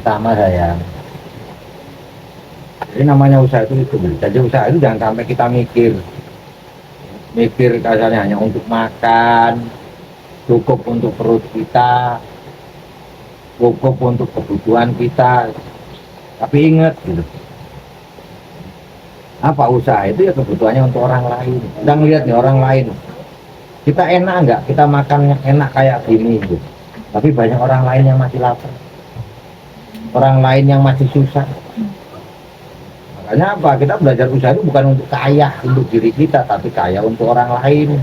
sama saya. Jadi namanya usaha itu. Jadi usaha itu jangan sampai kita mikir kasarnya hanya untuk makan, cukup untuk perut kita, cukup untuk kebutuhan kita. Tapi ingat gitu, apa usaha itu ya kebutuhannya untuk orang lain. Kita ngeliat nih orang lain, kita enak nggak kita makannya enak kayak gini gitu. Tapi banyak orang lain yang masih lapar, orang lain yang masih susah. Makanya apa, kita belajar usaha itu bukan untuk kaya untuk diri kita, tapi kaya untuk orang lain.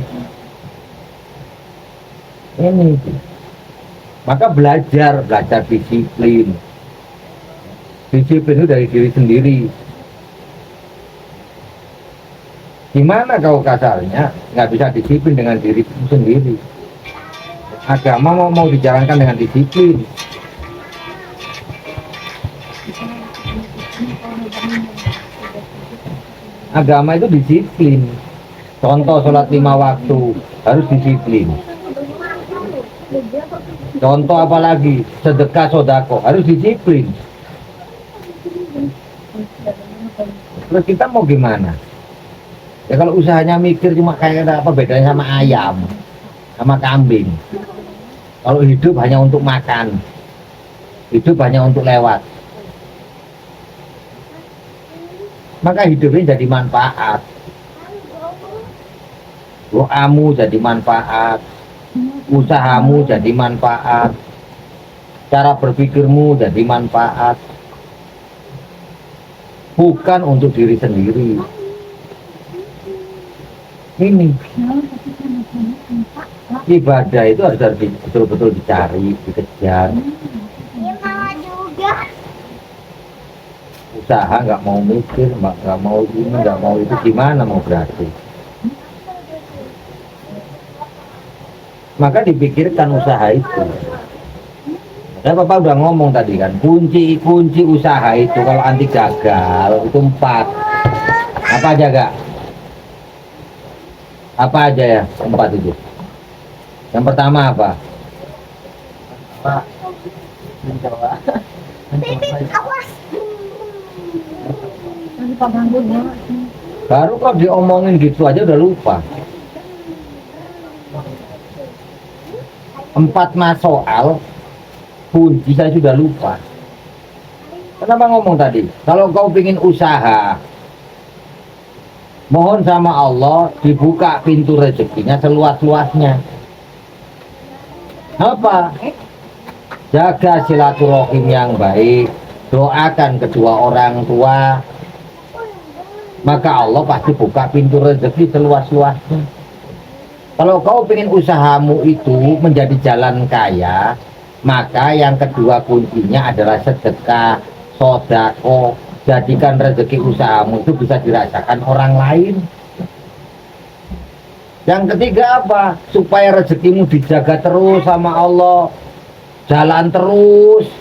Ini maka belajar disiplin itu dari diri sendiri. Gimana kau kasarnya nggak bisa disiplin dengan diri sendiri? Agama mau dijalankan dengan disiplin. Agama itu disiplin. Contoh sholat 5 waktu harus disiplin. Contoh apalagi sedekah sodako harus disiplin. Terus kita mau gimana? Ya kalau usahanya mikir cuma kayak apa bedanya sama ayam, sama kambing. Kalau hidup hanya untuk makan, hidup hanya untuk lewat, maka hidupnya jadi manfaat. Doamu jadi manfaat, usahamu jadi manfaat, cara berpikirmu jadi manfaat, bukan untuk diri sendiri. Ini ibadah itu harus betul-betul dicari, dikejar. Usaha nggak mau mikir, nggak mau ini, nggak mau itu, gimana mau berhasil? Maka dipikirkan usaha itu. Ya Bapak udah ngomong tadi kan, kunci usaha itu kalau anti gagal itu 4. Apa aja Kak? Apa aja ya 4 itu? Yang pertama apa? Pak, mencoba. Baru kok diomongin gitu aja udah lupa. 4 mas soal kunci saya sudah lupa. Kenapa ngomong tadi? Kalau kau ingin usaha, mohon sama Allah dibuka pintu rezekinya seluas-luasnya. Apa? Jaga silaturahim yang baik, doakan kedua orang tua, maka Allah pasti buka pintu rezeki seluas-luasnya. Kalau kau ingin usahamu itu menjadi jalan kaya, maka yang kedua kuncinya adalah sedekah, sodako. Jadikan rezeki usahamu itu bisa dirasakan orang lain. Yang ketiga apa? Supaya rezekimu dijaga terus sama Allah, jalan terus.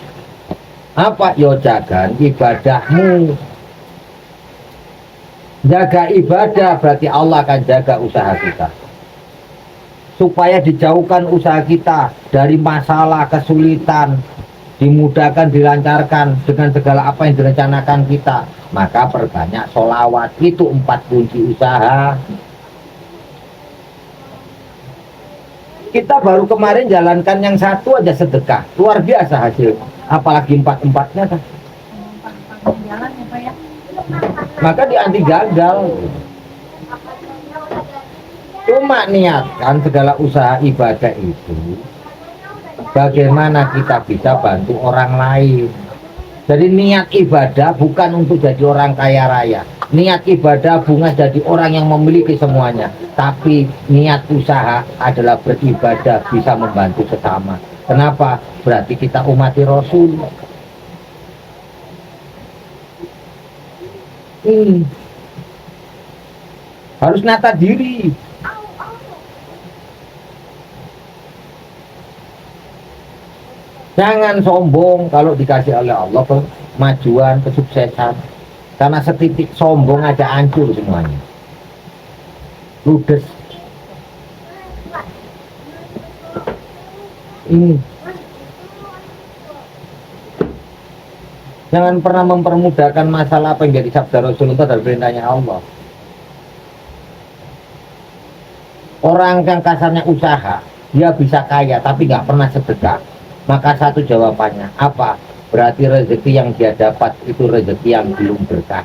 Apa? Yo jaga ibadahmu. Jaga ibadah berarti Allah akan jaga usaha kita. Supaya dijauhkan usaha kita dari masalah, kesulitan, dimudahkan, dilancarkan dengan segala apa yang direncanakan kita, maka perbanyak sholawat. Itu 4 kunci usaha. Kita baru kemarin jalankan yang 1 aja sedekah, luar biasa hasil, apalagi 4-4-nya kan? Maka di anti gagal. Cuma niatkan segala usaha ibadah itu bagaimana kita bisa bantu orang lain. Jadi niat ibadah bukan untuk jadi orang kaya raya, niat ibadah bukan jadi orang yang memiliki semuanya, tapi niat usaha adalah beribadah bisa membantu sesama. Kenapa? Berarti kita umati Rasul. Harus nata diri. Jangan sombong kalau dikasih oleh Allah kemajuan, kesuksesan. Karena setitik sombong aja hancur semuanya. Ludes. Ini. Jangan pernah mempermudahkan masalah apa yang jadi sabda Rasulullah dan perintahnya Allah. Orang yang kasarnya usaha, dia bisa kaya tapi nggak pernah sedekah. Maka satu jawabannya, apa? Berarti rezeki yang dia dapat itu rezeki yang belum berkah.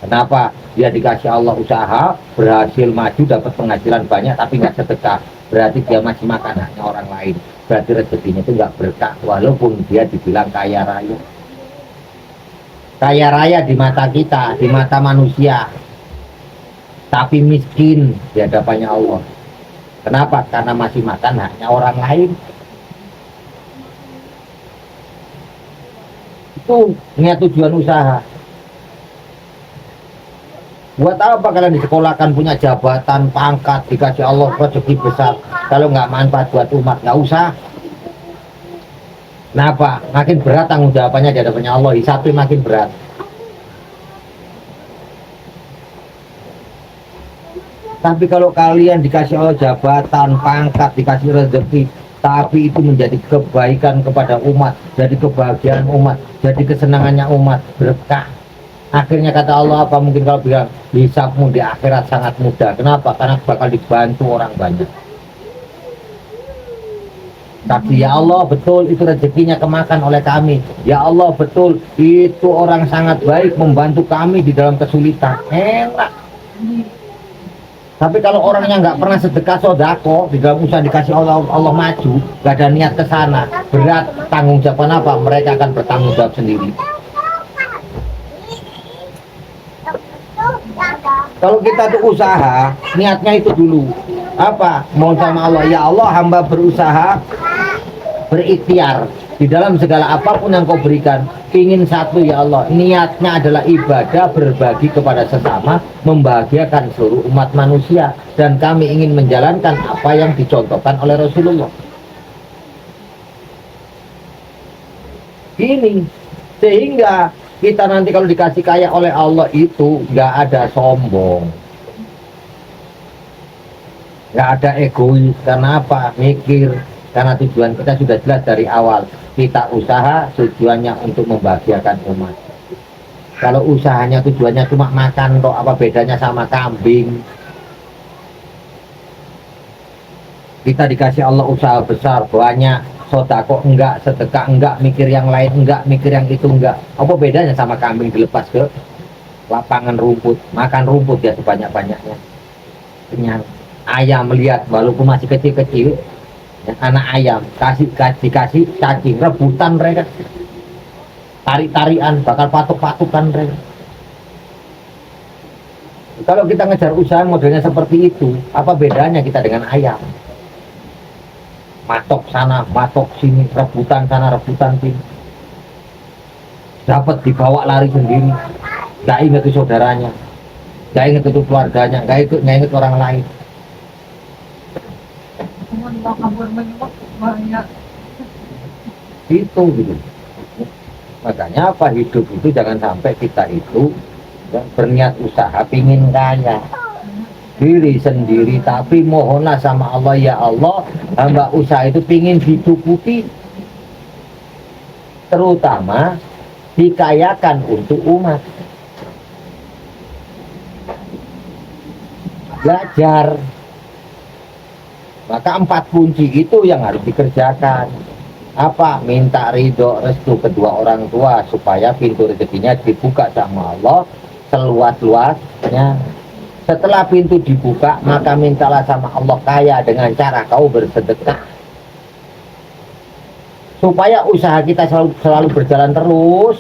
Kenapa? Dia dikasih Allah usaha, berhasil maju, dapat penghasilan banyak tapi nggak sedekah. Berarti dia masih makan haknya orang lain. Berarti rezekinya itu nggak berkah, walaupun dia dibilang kaya raya. Kaya raya di mata kita, di mata manusia, tapi miskin di hadapannya Allah. Kenapa? Karena masih makan haknya orang lain. Itu niat tujuan usaha. Buat apa kalian disekolahkan punya jabatan, pangkat, dikasih Allah rezeki besar, kalau nggak manfaat buat umat, nggak usah. Kenapa? Makin berat tanggung jawabannya di hadapannya Allah, hisabnya makin berat. Tapi kalau kalian dikasih Allah jabatan, pangkat, dikasih rezeki, tapi itu menjadi kebaikan kepada umat, jadi kebahagiaan umat, jadi kesenangannya umat, berkah. Akhirnya kata Allah apa, mungkin kalau bilang hisabmu di akhirat sangat mudah. Kenapa? Karena bakal dibantu orang banyak. Tapi ya Allah betul itu rezekinya kemakan oleh kami. Ya Allah betul itu orang sangat baik membantu kami di dalam kesulitan. Enak. Tapi kalau orangnya nggak pernah sedekah sodako, di dalam usaha dikasih Allah, Allah maju, nggak ada niat ke sana, berat tanggung jawab apa? Mereka akan bertanggung jawab sendiri. Kalau kita tuh usaha, niatnya itu dulu. Apa? Mohon sama Allah, ya Allah hamba berusaha, berikhtiar di dalam segala apapun yang kau berikan. Ingin satu ya Allah, niatnya adalah ibadah, berbagi kepada sesama, membahagiakan seluruh umat manusia. Dan kami ingin menjalankan apa yang dicontohkan oleh Rasulullah. Ini sehingga kita nanti kalau dikasih kaya oleh Allah itu nggak ada sombong, nggak ada egois. Karena apa? Mikir. Karena tujuan kita sudah jelas dari awal. Kita usaha tujuannya untuk membahagiakan umat. Kalau usahanya tujuannya cuma makan, kok apa bedanya sama kambing? Kita dikasih Allah usaha besar, banyak, sodako enggak, sedekah enggak, mikir yang lain enggak, mikir yang itu enggak. Apa bedanya sama kambing dilepas ke lapangan rumput, makan rumput ya sebanyak-banyaknya, kenyang. Ayam melihat walaupun masih kecil-kecil, ya, anak ayam dikasih cacing, rebutan mereka, tarik-tarian, bakal patuk-patukan mereka. Kalau kita ngejar usaha modelnya seperti itu, apa bedanya kita dengan ayam? Matok sana, matok sini, rebutan sana, rebutan sini. Dapat dibawa lari sendiri, nggak ingat ke saudaranya, nggak ingat ke keluarganya, nggak ingat orang lain. Itu gitu. Makanya apa, hidup itu jangan sampai kita itu berniat usaha pingin kaya diri sendiri, tapi mohonlah sama Allah, ya Allah hamba usaha itu pingin dicukupi, terutama dikayakan untuk umat. Belajar. Maka 4 kunci itu yang harus dikerjakan. Apa? Minta ridho restu kedua orang tua supaya pintu rezekinya dibuka sama Allah seluas-luasnya. Setelah pintu dibuka, maka mintalah sama Allah kaya dengan cara kau bersedekah, supaya usaha kita selalu berjalan terus,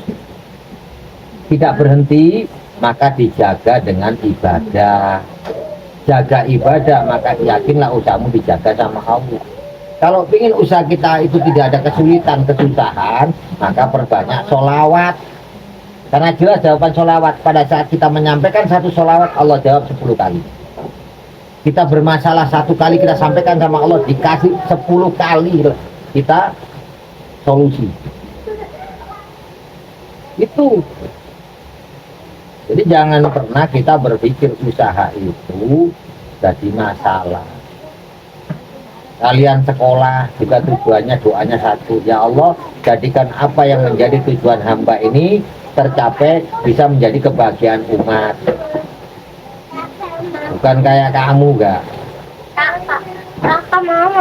tidak berhenti. Maka dijaga dengan ibadah. Jaga ibadah, maka yakinlah usahamu dijaga sama Allah. Kalau ingin usaha kita itu tidak ada kesulitan, kesusahan, maka perbanyak sholawat. Karena jelas jawaban sholawat, pada saat kita menyampaikan satu sholawat, Allah jawab 10 kali. Kita bermasalah 1 kali, kita sampaikan sama Allah, dikasih 10 kali kita solusi. Itu. Jadi jangan pernah kita berpikir usaha itu jadi masalah. kalian sekolah juga tujuannya doanya satu. Ya Allah, jadikan apa yang menjadi tujuan hamba ini tercapai, bisa menjadi kebahagiaan umat. Bukan kayak kamu enggak.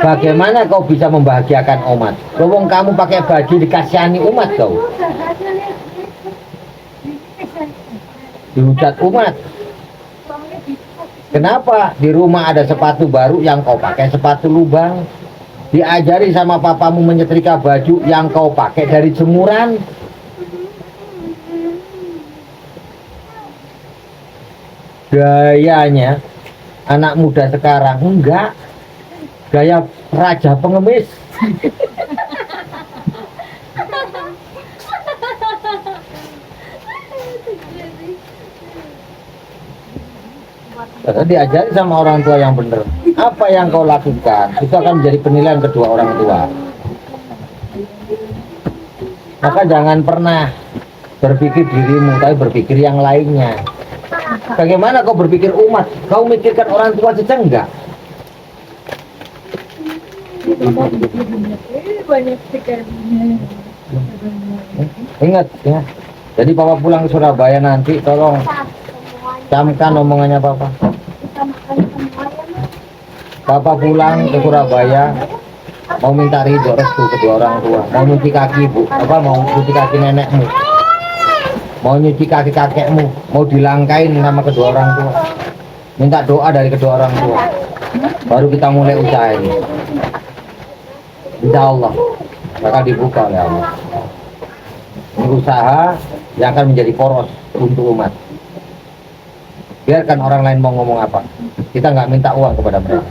Bagaimana kau bisa membahagiakan umat? Wong kamu pakai baju dikasihani umat kau. Dihujat umat. Kenapa di rumah ada sepatu baru yang kau pakai sepatu lubang? Diajari sama papamu menyetrika baju yang kau pakai dari jemuran. Gayanya anak muda sekarang enggak, gaya raja pengemis. Karena diajari sama orang tua yang benar. Apa yang kau lakukan itu akan menjadi penilaian kedua orang tua. Maka jangan pernah berpikir dirimu, tapi berpikir yang lainnya. Bagaimana kau berpikir umat? Kau mikirkan orang tua saja enggak? Ingat ya. Jadi papa pulang ke Surabaya nanti tolong camkan omongannya papa. Papa pulang ke Surabaya mau minta ridho restu kedua orang tua, mau nyuci kaki ibu, apa mau nyuci kaki nenekmu, mau nyuci kaki kakekmu, mau dilangkain sama kedua orang tua, minta doa dari kedua orang tua, baru kita mulai usaha ini. Insya Allah bakal dibuka oleh Allah. Ini usaha yang akan menjadi poros untuk umat. Biarkan orang lain mau ngomong apa, kita nggak minta uang kepada mereka.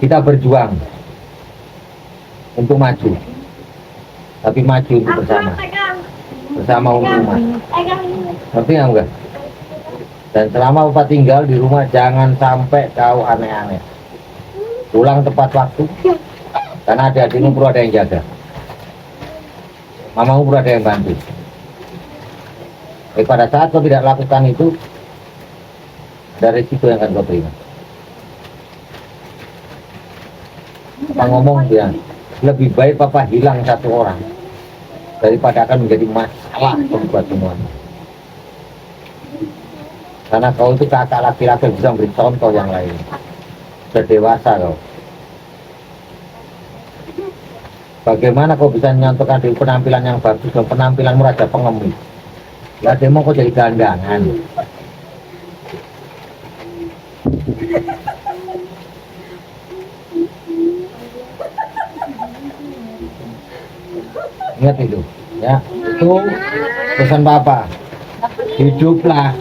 Kita berjuang untuk maju, tapi maju untuk bersama untuk umat. Ngerti nggak enggak? Dan selama Bapak tinggal di rumah jangan sampai kau aneh-aneh. Pulang tepat waktu, karena adik-adikmu perlu ada yang jaga, mamamu perlu ada yang bantu. Pada saat kau tidak lakukan itu, ada risiko yang akan kau terima. Papa ngomong ya, lebih baik papa hilang satu orang daripada akan menjadi masalah buat semua. Karena kau itu kakak laki-laki bisa memberi contoh yang lain. Sudah dewasa kau. Bagaimana kau bisa menyontohkan di penampilan yang bagus dan penampilanmu raja pengemis? Ya demo kau jadi gelandangan. Ingat itu, ya. Itu pesan papa. Hiduplah,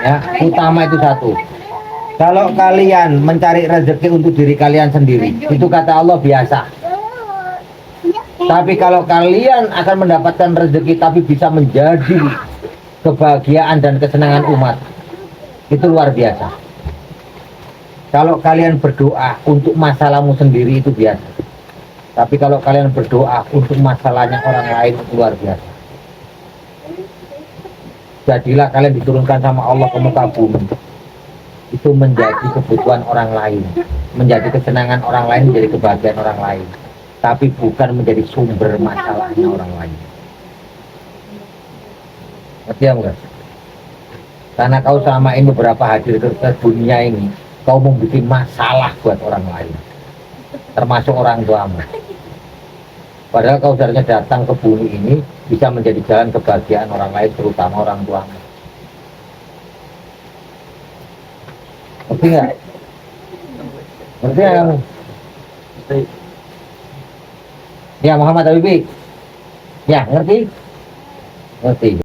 ya. Utama itu satu. Kalau kalian mencari rezeki untuk diri kalian sendiri, itu kata Allah biasa. Tapi kalau kalian akan mendapatkan rezeki tapi bisa menjadi kebahagiaan dan kesenangan umat, itu luar biasa. Kalau kalian berdoa untuk masalahmu sendiri itu biasa. Tapi kalau kalian berdoa untuk masalahnya orang lain itu luar biasa. Jadilah kalian diturunkan sama Allah ke muka bumi. Itu menjadi kebutuhan orang lain, menjadi kesenangan orang lain, menjadi kebahagiaan orang lain. Tapi bukan menjadi sumber masalahnya orang lain. Ngerti ya enggak? Karena kau selama ini beberapa hadir ke dunia ini, kau membuat masalah buat orang lain, termasuk orang tuamu. Padahal kau seharusnya datang ke bumi ini bisa menjadi jalan kebahagiaan orang lain, terutama orang tuamu. Ngerti nggak? Ngerti nggak kamu? Ya Muhammad Habibie. Ya ngerti? Ngerti.